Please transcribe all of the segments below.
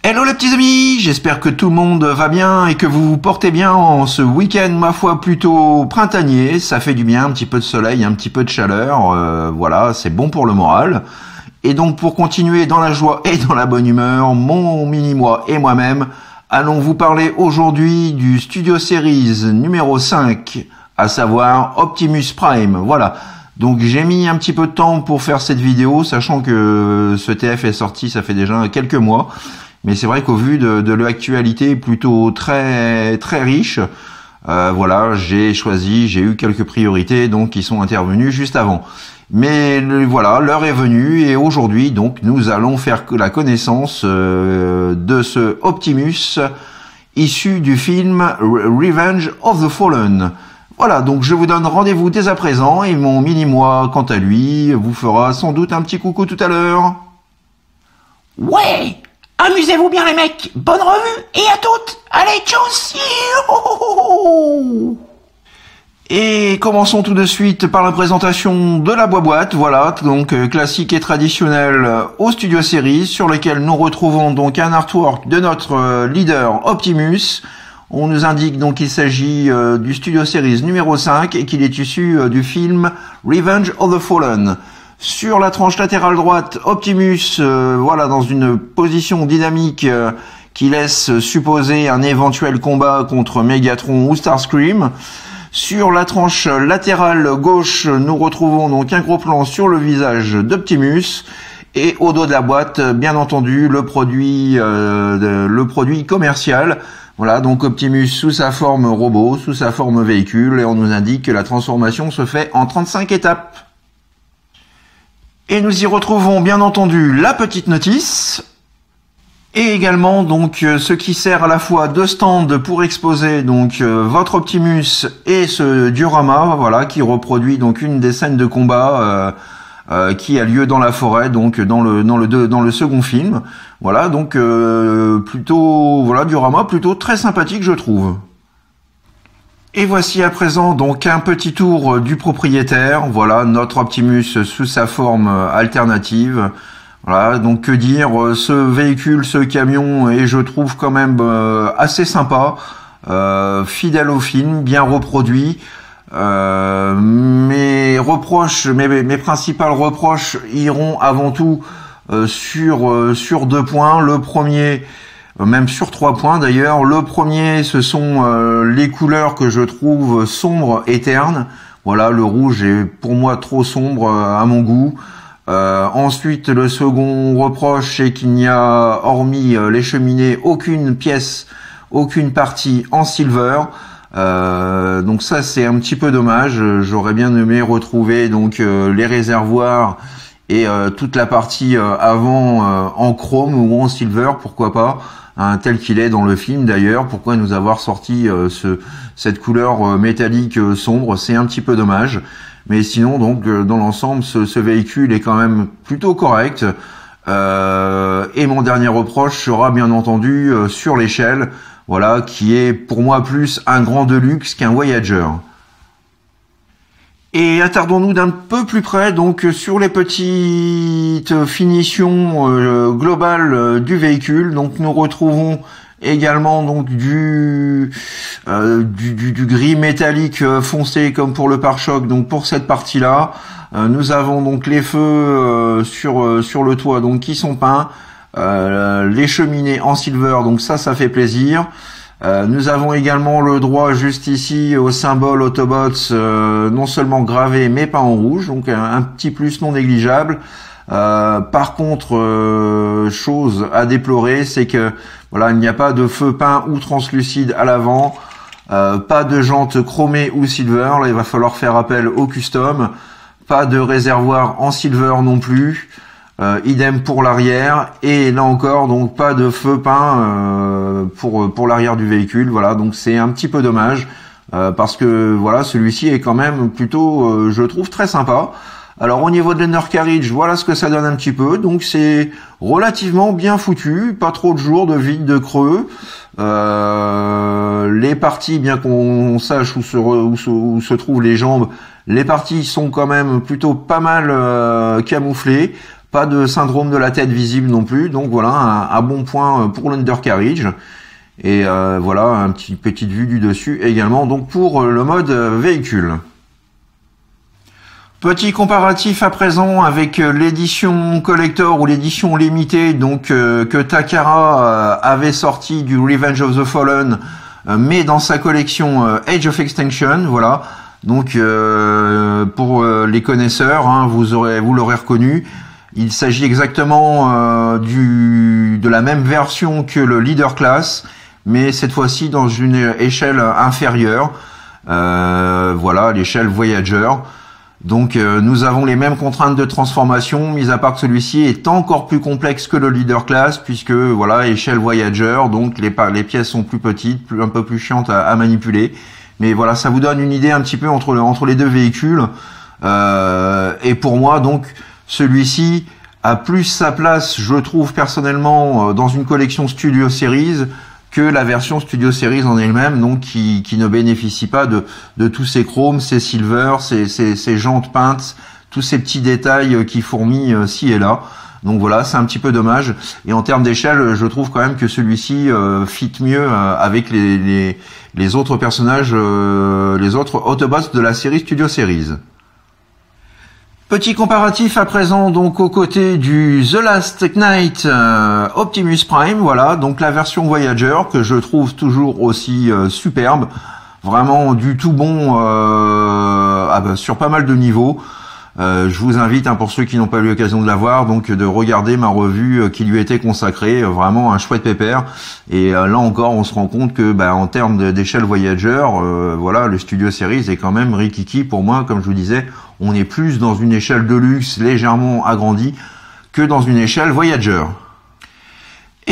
Hello les petits amis, j'espère que tout le monde va bien et que vous vous portez bien en ce week-end, ma foi, plutôt printanier. Ça fait du bien, un petit peu de soleil, un petit peu de chaleur, voilà, c'est bon pour le moral. Et donc pour continuer dans la joie et dans la bonne humeur, mon mini-moi et moi-même, allons vous parler aujourd'hui du Studio Series numéro 5, à savoir Optimus Prime, voilà. Donc j'ai mis un petit peu de temps pour faire cette vidéo, sachant que ce TF est sorti, ça fait déjà quelques mois. Mais c'est vrai qu'au vu de l'actualité plutôt très riche, voilà, j'ai eu quelques priorités donc qui sont intervenues juste avant. Mais voilà, l'heure est venue et aujourd'hui donc nous allons faire la connaissance de ce Optimus issu du film Revenge of the Fallen. Voilà, donc je vous donne rendez-vous dès à présent et mon mini-moi, quant à lui, vous fera sans doute un petit coucou tout à l'heure. Ouais! Amusez-vous bien les mecs, bonne revue et à toutes. Allez, tchuss. Et commençons tout de suite par la présentation de la boîte, voilà, donc classique et traditionnel au Studio Series, sur lequel nous retrouvons donc un artwork de notre leader Optimus. On nous indique donc qu'il s'agit du Studio Series numéro 5 et qu'il est issu du film Revenge of the Fallen. Sur la tranche latérale droite, Optimus, voilà, dans une position dynamique qui laisse supposer un éventuel combat contre Megatron ou Starscream. Sur la tranche latérale gauche, nous retrouvons donc un gros plan sur le visage d'Optimus. Et au dos de la boîte, bien entendu, le produit commercial. Voilà, donc Optimus sous sa forme robot, sous sa forme véhicule, et on nous indique que la transformation se fait en 35 étapes. Et nous y retrouvons bien entendu la petite notice et également donc ce qui sert à la fois de stand pour exposer donc votre Optimus et ce diorama, voilà, qui reproduit donc une des scènes de combat qui a lieu dans la forêt, donc dans le second film. Voilà, donc plutôt, voilà, diorama plutôt très sympathique, je trouve. Et voici à présent donc un petit tour du propriétaire, voilà, notre Optimus sous sa forme alternative. Voilà, donc que dire, ce véhicule, ce camion est, je trouve, quand même assez sympa, fidèle au film, bien reproduit. Mes principales reproches iront avant tout sur 2 points. Le premier, même sur 3 points d'ailleurs. Le premier, ce sont les couleurs que je trouve sombres et ternes. Voilà, le rouge est pour moi trop sombre à mon goût. Ensuite, le second reproche, c'est qu'il n'y a, hormis les cheminées, aucune pièce, aucune partie en silver. Donc ça, c'est un petit peu dommage. J'aurais bien aimé retrouver donc les réservoirs et toute la partie avant en chrome ou en silver, pourquoi pas, hein, tel qu'il est dans le film d'ailleurs. Pourquoi nous avoir sorti cette couleur métallique sombre, c'est un petit peu dommage. Mais sinon, donc, dans l'ensemble, ce véhicule est quand même plutôt correct. Et mon dernier reproche sera bien entendu sur l'échelle, voilà, qui est pour moi plus un Grand Deluxe qu'un Voyager. Et attardons-nous d'un peu plus près donc sur les petites finitions globales du véhicule. Donc nous retrouvons également donc du gris métallique foncé comme pour le pare-choc. Donc pour cette partie-là, nous avons donc les feux sur le toit donc qui sont peints, les cheminées en silver. Donc ça fait plaisir. Nous avons également le droit juste ici au symbole Autobots, non seulement gravé mais peint en rouge, donc un petit plus non négligeable. Par contre, chose à déplorer, c'est que voilà, il n'y a pas de feu peint ou translucide à l'avant, pas de jantes chromées ou silver, là il va falloir faire appel au custom, pas de réservoir en silver non plus, idem pour l'arrière, et là encore donc pas de feu peint pour l'arrière du véhicule. Voilà, donc c'est un petit peu dommage parce que voilà, celui-ci est quand même plutôt, je trouve, très sympa. Alors au niveau de l'undercarriage, voilà ce que ça donne un petit peu. Donc c'est relativement bien foutu, pas trop de jours de vide, de creux. Les parties, bien qu'on sache où se trouvent les jambes, les parties sont quand même plutôt pas mal camouflées. Pas de syndrome de la tête visible non plus. Donc voilà, un bon point pour l'undercarriage. Et voilà, une petite vue du dessus également. Donc pour le mode véhicule. Petit comparatif à présent avec l'édition collector ou l'édition limitée donc que Takara avait sorti du Revenge of the Fallen, mais dans sa collection Age of Extinction, voilà. Donc pour les connaisseurs, hein, vous l'aurez reconnu. Il s'agit exactement de la même version que le Leader Class, mais cette fois-ci dans une échelle inférieure. Voilà, l'échelle Voyager. Donc nous avons les mêmes contraintes de transformation, mis à part que celui-ci est encore plus complexe que le Leader Class, puisque voilà, échelle Voyager, donc les pièces sont plus petites, un peu plus chiantes à manipuler. Mais voilà, ça vous donne une idée un petit peu entre les deux véhicules. Et pour moi, donc, celui-ci a plus sa place, je trouve personnellement, dans une collection Studio Series que la version Studio Series en elle-même, donc qui ne bénéficie pas de tous ces chromes, ces silver, ces jantes peintes, tous ces petits détails qui fourmillent ci et là. Donc voilà, c'est un petit peu dommage. Et en termes d'échelle, je trouve quand même que celui-ci fit mieux avec les autres personnages, les autres Autobots de la série Studio Series. Petit comparatif à présent donc aux côtés du The Last Knight Optimus Prime, voilà, donc la version Voyager que je trouve toujours aussi superbe, vraiment du tout bon sur pas mal de niveaux. Je vous invite, hein, pour ceux qui n'ont pas eu l'occasion de la voir, donc de regarder ma revue qui lui était consacrée, vraiment un chouette pépère. Et là encore, on se rend compte que, en termes d'échelle Voyager, voilà, le Studio Series est quand même rikiki pour moi. Comme je vous disais, on est plus dans une échelle de luxe légèrement agrandie que dans une échelle Voyager.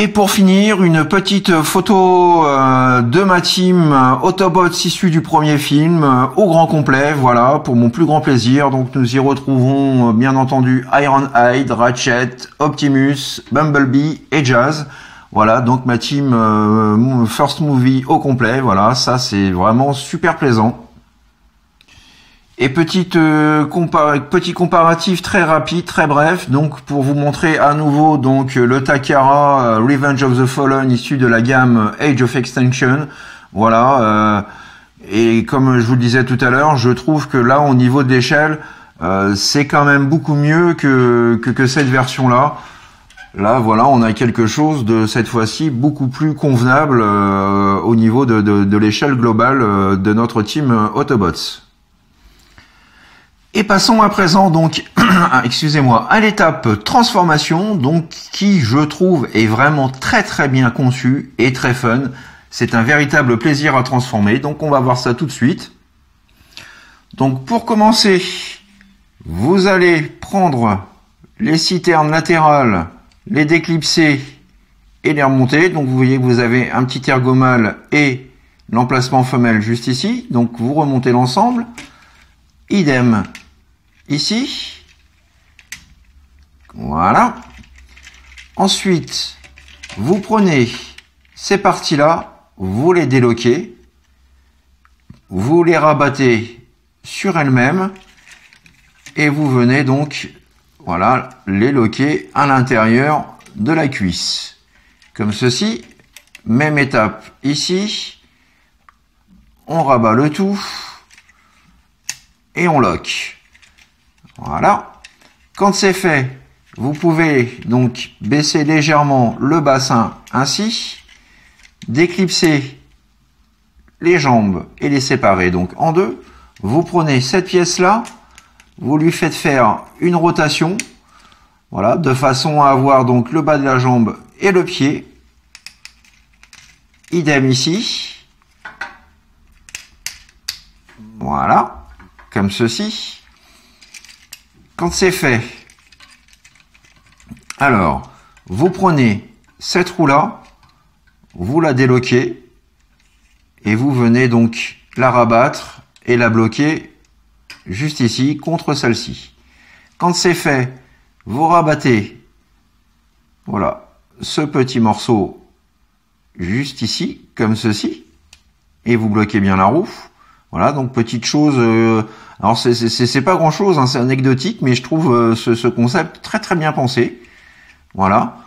Et pour finir, une petite photo de ma team Autobots issue du premier film au grand complet, voilà, pour mon plus grand plaisir. Donc nous y retrouvons bien entendu Ironhide, Ratchet, Optimus, Bumblebee et Jazz. Voilà, donc ma team First Movie au complet, voilà, ça c'est vraiment super plaisant. Et petit comparatif très rapide, très bref, donc pour vous montrer à nouveau donc le Takara Revenge of the Fallen issu de la gamme Age of Extinction, voilà. Et comme je vous le disais tout à l'heure, je trouve que là au niveau de l'échelle, c'est quand même beaucoup mieux que cette version-là. Là, voilà, on a quelque chose de cette fois-ci beaucoup plus convenable au niveau de l'échelle globale de notre team Autobots. Et passons à présent donc, excusez-moi, à l'étape transformation, donc qui je trouve est vraiment très très bien conçue et très fun. C'est un véritable plaisir à transformer, donc on va voir ça tout de suite. Donc pour commencer, vous allez prendre les citernes latérales, les déclipser et les remonter. Donc vous voyez que vous avez un petit ergomal et l'emplacement femelle juste ici. Donc vous remontez l'ensemble. Idem ici. Voilà. Ensuite, vous prenez ces parties-là, vous les déloquez, vous les rabattez sur elles-mêmes et vous venez donc, voilà, les loquer à l'intérieur de la cuisse. Comme ceci. Même étape ici. On rabat le tout. Et on lock. Voilà. Quand c'est fait, vous pouvez donc baisser légèrement le bassin ainsi, déclipser les jambes et les séparer donc en deux. Vous prenez cette pièce-là, vous lui faites faire une rotation, voilà, de façon à avoir donc le bas de la jambe et le pied. Idem ici. Voilà. Comme ceci. Quand c'est fait, alors, vous prenez cette roue-là, vous la déloquez, et vous venez donc la rabattre et la bloquer juste ici, contre celle-ci. Quand c'est fait, vous rabattez, voilà, ce petit morceau juste ici, comme ceci, et vous bloquez bien la roue. Voilà, donc petite chose. Alors c'est pas grand chose, hein, c'est anecdotique, mais je trouve ce concept très très bien pensé. Voilà.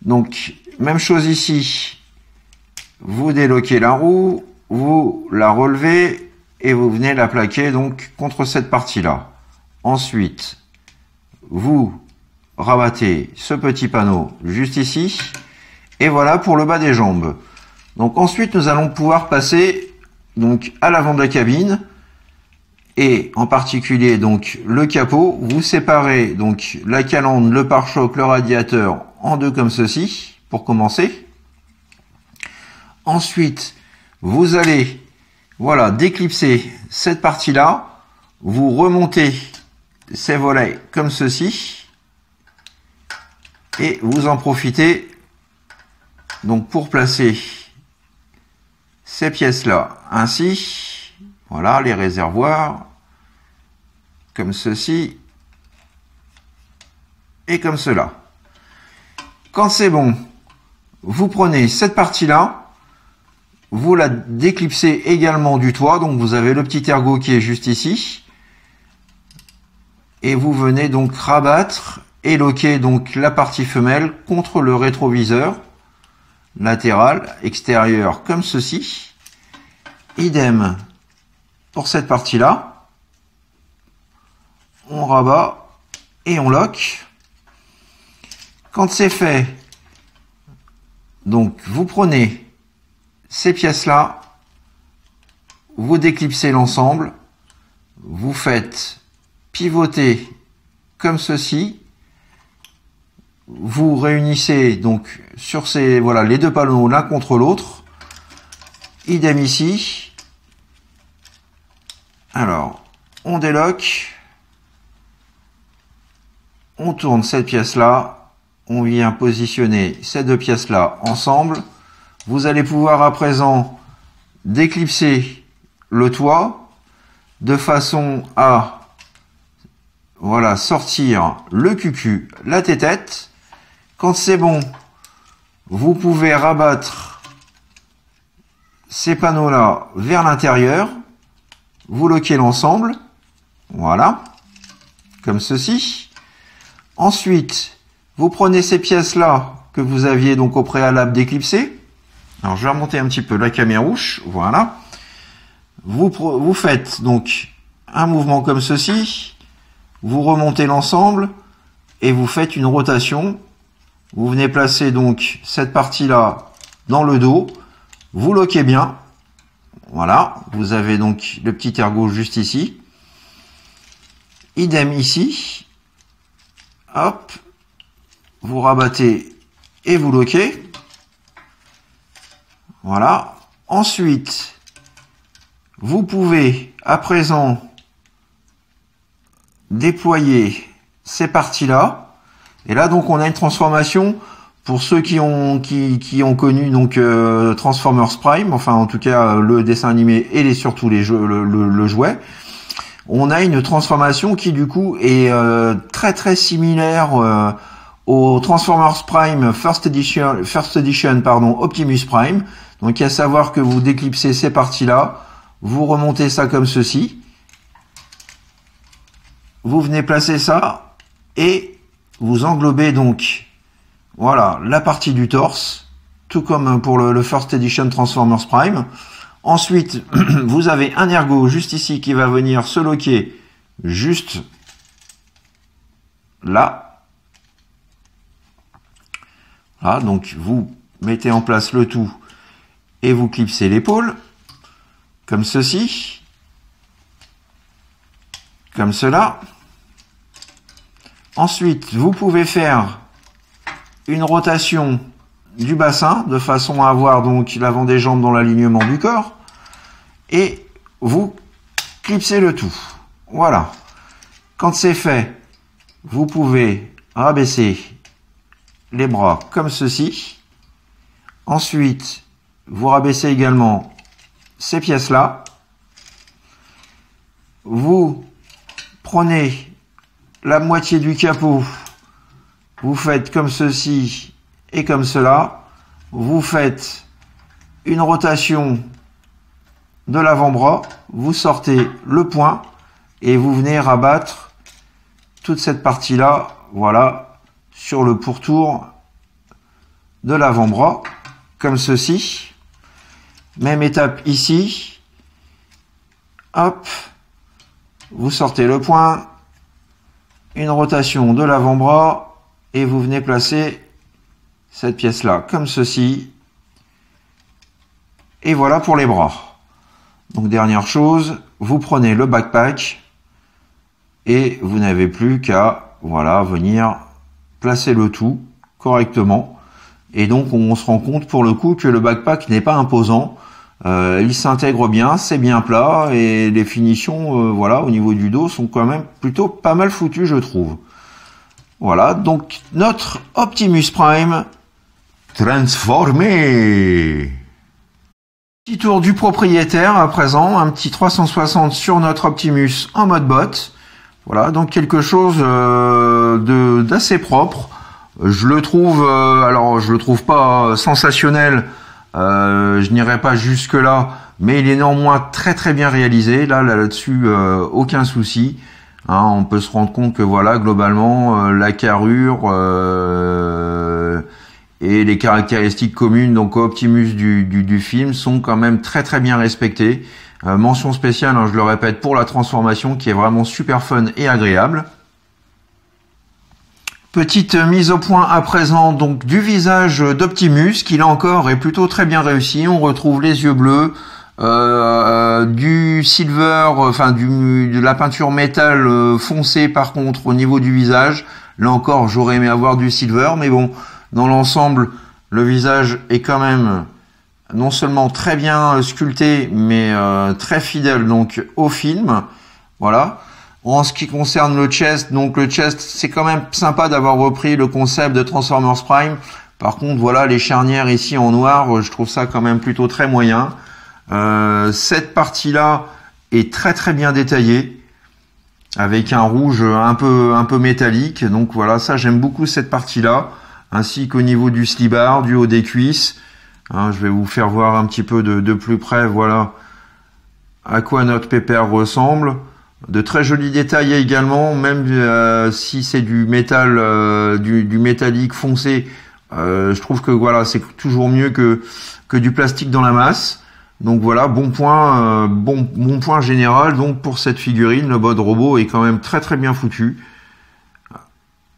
Donc même chose ici. Vous déloquez la roue, vous la relevez et vous venez la plaquer donc contre cette partie-là. Ensuite, vous rabattez ce petit panneau juste ici. Et voilà pour le bas des jambes. Donc ensuite, nous allons pouvoir passer donc à l'avant de la cabine et en particulier donc le capot. Vous séparez donc la calandre, le pare-choc, le radiateur en deux comme ceci pour commencer. Ensuite, vous allez voilà déclipser cette partie-là. Vous remontez ces volets comme ceci et vous en profitez donc pour placer ces pièces-là ainsi, voilà les réservoirs, comme ceci et comme cela. Quand c'est bon, vous prenez cette partie-là, vous la déclipsez également du toit, donc vous avez le petit ergot qui est juste ici, et vous venez donc rabattre et loquer donc la partie femelle contre le rétroviseur latéral, extérieur comme ceci. Idem pour cette partie-là. On rabat et on lock. Quand c'est fait, donc vous prenez ces pièces-là, vous déclipsez l'ensemble, vous faites pivoter comme ceci. Vous réunissez donc sur ces voilà les deux panneaux l'un contre l'autre. Idem ici. Alors, on déloque. On tourne cette pièce-là. On vient positionner ces deux pièces-là ensemble. Vous allez pouvoir à présent déclipser le toit de façon à voilà sortir le cucu, la tétette. Quand c'est bon, vous pouvez rabattre ces panneaux-là vers l'intérieur. Vous loquez l'ensemble. Voilà. Comme ceci. Ensuite, vous prenez ces pièces-là que vous aviez donc au préalable déclipsées. Alors, je vais remonter un petit peu la camérouche. Voilà. Vous faites donc un mouvement comme ceci. Vous remontez l'ensemble et vous faites une rotation. Vous venez placer donc cette partie-là dans le dos. Vous loquez bien. Voilà. Vous avez donc le petit ergot juste ici. Idem ici. Hop. Vous rabattez et vous loquez. Voilà. Ensuite, vous pouvez à présent déployer ces parties-là. Et là, donc, on a une transformation pour ceux qui ont connu donc Transformers Prime, enfin en tout cas le dessin animé et surtout les jeux, le jouet. On a une transformation qui du coup est très très similaire au Transformers Prime First Edition pardon, Optimus Prime. Donc à savoir que vous déclipsez ces parties-là, vous remontez ça comme ceci, vous venez placer ça et vous englobez donc voilà la partie du torse, tout comme pour le First Edition Transformers Prime. Ensuite, vous avez un ergot juste ici qui va venir se loquer juste là. Voilà, donc vous mettez en place le tout et vous clipsez l'épaule comme ceci, comme cela. Ensuite, vous pouvez faire une rotation du bassin de façon à avoir donc l'avant des jambes dans l'alignement du corps et vous clipsez le tout. Voilà. Quand c'est fait, vous pouvez rabaisser les bras comme ceci. Ensuite, vous rabaissez également ces pièces-là. Vous prenez la moitié du capot, vous faites comme ceci et comme cela. Vous faites une rotation de l'avant-bras, vous sortez le poing et vous venez rabattre toute cette partie-là, voilà, sur le pourtour de l'avant-bras, comme ceci. Même étape ici. Hop, vous sortez le poing, une rotation de l'avant-bras et vous venez placer cette pièce-là, comme ceci. Et voilà pour les bras. Donc dernière chose, vous prenez le backpack et vous n'avez plus qu'à voilà venir placer le tout correctement. Et donc on se rend compte pour le coup que le backpack n'est pas imposant. Il s'intègre bien, c'est bien plat et les finitions voilà au niveau du dos sont quand même plutôt pas mal foutues je trouve. Voilà donc notre Optimus Prime transformé. Petit tour du propriétaire à présent, un petit 360 sur notre Optimus en mode bot. Voilà, donc quelque chose d'assez propre. Je le trouve, alors je le trouve pas sensationnel, je n'irai pas jusque là, mais il est néanmoins très très bien réalisé. Là-dessus, aucun souci. Hein, on peut se rendre compte que voilà, globalement, la carrure et les caractéristiques communes donc Optimus du film sont quand même très très bien respectées. Mention spéciale, hein, je le répète, pour la transformation qui est vraiment super fun et agréable. Petite mise au point à présent donc du visage d'Optimus qui là encore est plutôt très bien réussi. On retrouve les yeux bleus, du silver, enfin de la peinture métal foncé par contre au niveau du visage. Là encore j'aurais aimé avoir du silver, mais bon, dans l'ensemble le visage est quand même non seulement très bien sculpté, mais très fidèle donc au film. Voilà. En ce qui concerne le chest, donc le chest, c'est quand même sympa d'avoir repris le concept de Transformers Prime. Par contre, voilà, les charnières ici en noir, je trouve ça quand même plutôt très moyen. Cette partie-là est très très bien détaillée, avec un rouge un peu métallique. Donc voilà, ça j'aime beaucoup cette partie-là, ainsi qu'au niveau du slibard, du haut des cuisses. Hein, je vais vous faire voir un petit peu de plus près, voilà, à quoi notre pépère ressemble. De très jolis détails également, même si c'est du métal, du métallique foncé. Je trouve que voilà, c'est toujours mieux que du plastique dans la masse. Donc voilà, bon point général donc pour cette figurine. Le mode robot est quand même très très bien foutu.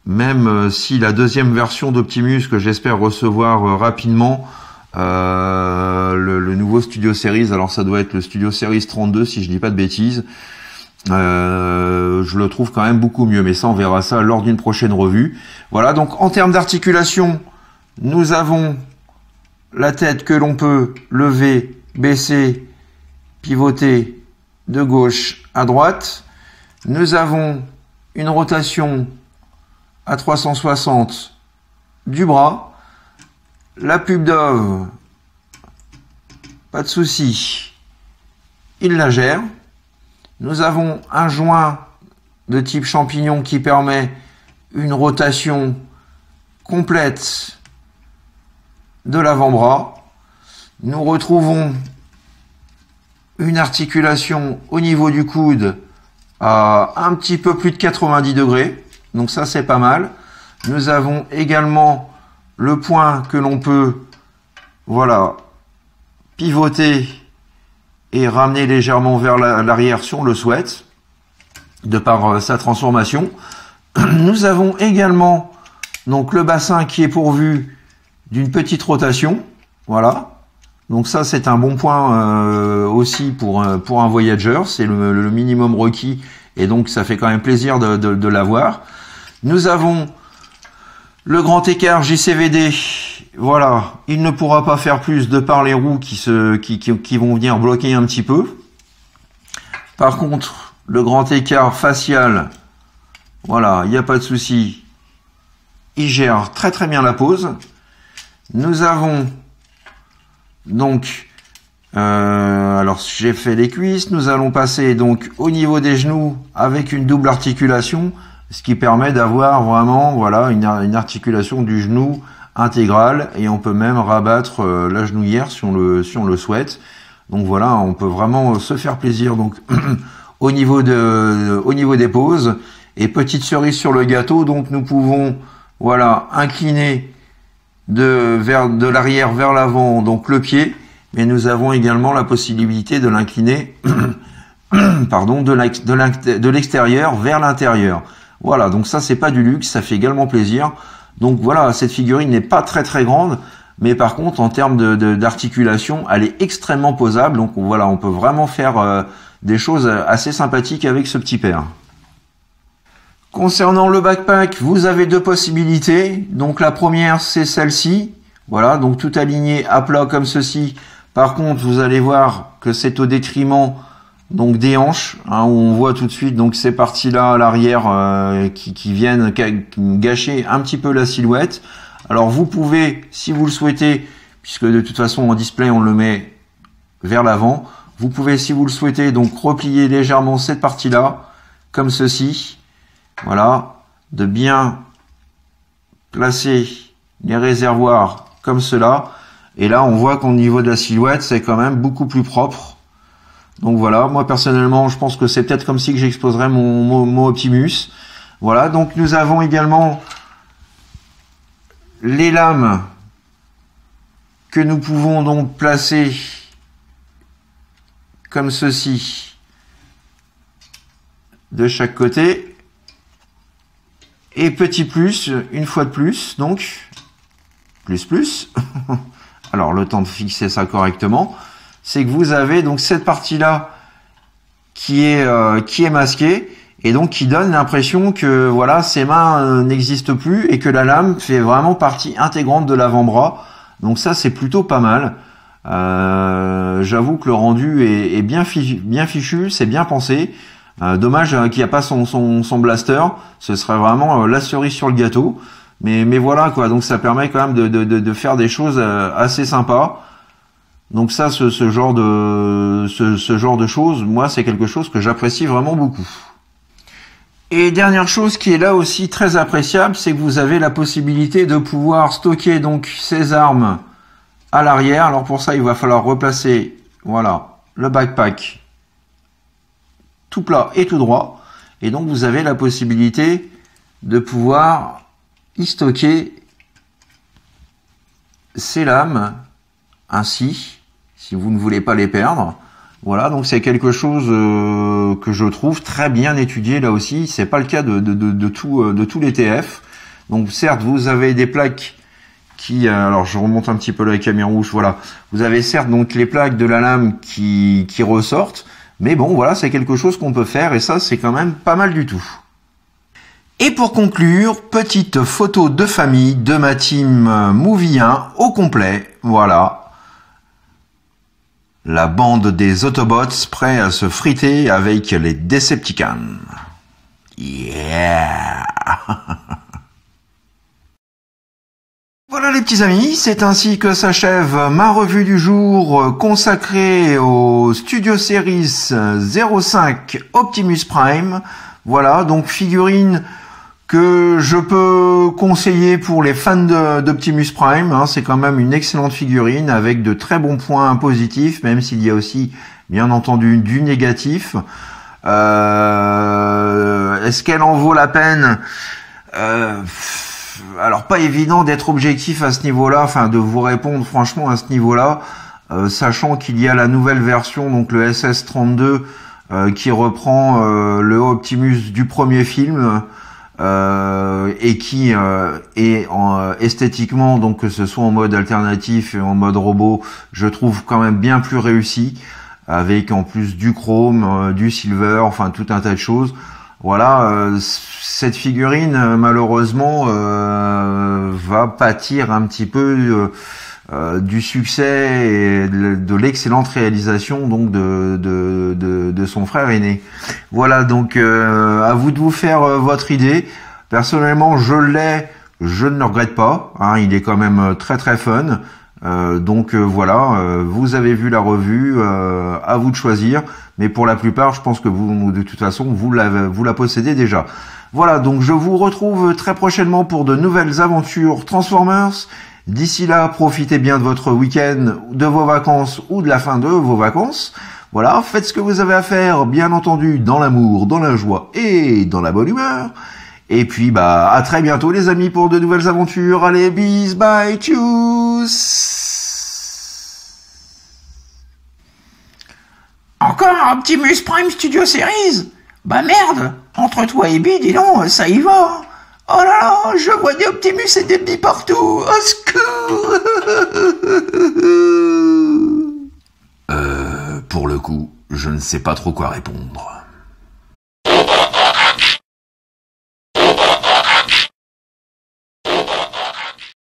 Même si la deuxième version d'Optimus que j'espère recevoir rapidement, le nouveau Studio Series, alors ça doit être le Studio Series 32 si je dis pas de bêtises. Je le trouve quand même beaucoup mieux, mais ça on verra ça lors d'une prochaine revue. Voilà, donc en termes d'articulation, nous avons la tête que l'on peut lever, baisser, pivoter de gauche à droite. Nous avons une rotation à 360 du bras. La pub Dove, pas de souci, il la gère. Nous avons un joint de type champignon qui permet une rotation complète de l'avant-bras. Nous retrouvons une articulation au niveau du coude à un petit peu plus de 90 degrés. Donc ça, c'est pas mal. Nous avons également le point que l'on peut, voilà, pivoter et ramener légèrement vers l'arrière si on le souhaite, de par sa transformation. Nous avons également donc le bassin qui est pourvu d'une petite rotation, voilà. Donc ça c'est un bon point aussi pour un Voyager, c'est le minimum requis et donc ça fait quand même plaisir de l'avoir. Nous avons le grand écart JCVD. Voilà, il ne pourra pas faire plus de par les roues qui vont venir bloquer un petit peu. Par contre, le grand écart facial, voilà, il n'y a pas de souci. Il gère très très bien la pose. Nous avons donc, alors j'ai fait les cuisses. Nous allons passer donc au niveau des genoux avec une double articulation, ce qui permet d'avoir vraiment, voilà, une articulation du genou intégrale, et on peut même rabattre la genouillère si on le souhaite. Donc voilà, on peut vraiment se faire plaisir donc au niveau des poses. Et petite cerise sur le gâteau, donc nous pouvons voilà incliner de l'arrière vers l'avant donc le pied, mais nous avons également la possibilité de l'incliner pardon de l'extérieur vers l'intérieur. Voilà, donc ça c'est pas du luxe, ça fait également plaisir. Donc voilà, cette figurine n'est pas très grande, mais par contre en termes d'articulation, elle est extrêmement posable. Donc voilà, on peut vraiment faire des choses assez sympathiques avec ce petit père. Concernant le backpack, vous avez deux possibilités. Donc la première, c'est celle-ci. Voilà, donc tout aligné à plat comme ceci. Par contre, vous allez voir que c'est au détriment donc des hanches, hein, où on voit tout de suite donc ces parties-là à l'arrière qui viennent gâcher un petit peu la silhouette. Alors vous pouvez, si vous le souhaitez, puisque de toute façon en display on le met vers l'avant, vous pouvez, si vous le souhaitez, donc replier légèrement cette partie-là, comme ceci. Voilà, de bien placer les réservoirs comme cela. Et là, on voit qu'au niveau de la silhouette, c'est quand même beaucoup plus propre. Donc voilà, moi personnellement, je pense que c'est peut-être comme si que j'exposerais mon Optimus. Voilà, donc nous avons également les lames que nous pouvons donc placer comme ceci de chaque côté. Et petit plus, une fois de plus, donc, plus. Alors, le temps de fixer ça correctement, c'est que vous avez donc cette partie-là qui est masquée, et donc qui donne l'impression que, voilà, ses mains n'existent plus, et que la lame fait vraiment partie intégrante de l'avant-bras. Donc ça, c'est plutôt pas mal. J'avoue que le rendu est bien fichu, c'est bien pensé. Dommage qu'il n'y a pas son blaster, ce serait vraiment la cerise sur le gâteau. Mais voilà quoi, donc ça permet quand même de faire des choses assez sympas. Donc ça, ce genre de choses, moi c'est quelque chose que j'apprécie vraiment beaucoup. Et dernière chose qui est là aussi très appréciable, c'est que vous avez la possibilité de pouvoir stocker donc ces armes à l'arrière. Alors pour ça, il va falloir replacer, voilà, le backpack tout plat et tout droit, et donc vous avez la possibilité de pouvoir y stocker ces lames ainsi, si vous ne voulez pas les perdre. Voilà, donc c'est quelque chose que je trouve très bien étudié là aussi. C'est pas le cas de tous les TF. Donc certes, vous avez des plaques qui, alors je remonte un petit peu la caméra rouge, voilà, vous avez certes donc les plaques de la lame qui ressortent. Mais bon, voilà, c'est quelque chose qu'on peut faire, et ça, c'est quand même pas mal du tout. Et pour conclure, petite photo de famille de ma team Movie 1 au complet. Voilà. La bande des Autobots prêts à se friter avec les Decepticons. Yeah! Voilà les petits amis, c'est ainsi que s'achève ma revue du jour consacrée au Studio Series 05 Optimus Prime. Voilà, donc figurine que je peux conseiller pour les fans d'Optimus Prime. Hein, c'est quand même une excellente figurine avec de très bons points positifs, même s'il y a aussi, bien entendu, du négatif. Est-ce qu'elle en vaut la peine? Alors pas évident d'être objectif à ce niveau-là, enfin de vous répondre franchement à ce niveau-là, sachant qu'il y a la nouvelle version, donc le SS32, qui reprend le Optimus du premier film, et qui est esthétiquement, donc que ce soit en mode alternatif et en mode robot, je trouve quand même bien plus réussi, avec en plus du chrome, du silver, enfin tout un tas de choses. Voilà, cette figurine malheureusement va pâtir un petit peu du succès et de l'excellente réalisation donc de son frère aîné. Voilà, donc à vous de vous faire votre idée. Personnellement, je l'ai, je ne le regrette pas. Hein, il est quand même très très fun. Donc voilà, vous avez vu la revue, à vous de choisir, mais pour la plupart, je pense que vous, de toute façon, vous la possédez déjà. Voilà, donc je vous retrouve très prochainement pour de nouvelles aventures Transformers. D'ici là, profitez bien de votre week-end, de vos vacances ou de la fin de vos vacances. Voilà, faites ce que vous avez à faire, bien entendu, dans l'amour, dans la joie et dans la bonne humeur. Et puis, à très bientôt les amis pour de nouvelles aventures. Allez, bis, bye, tchuss. Encore un Optimus Prime Studio Series? Bah merde, entre toi et Bi, dis donc, ça y va. Oh là là, je vois des Optimus et des Bi partout, au secours. Pour le coup, je ne sais pas trop quoi répondre.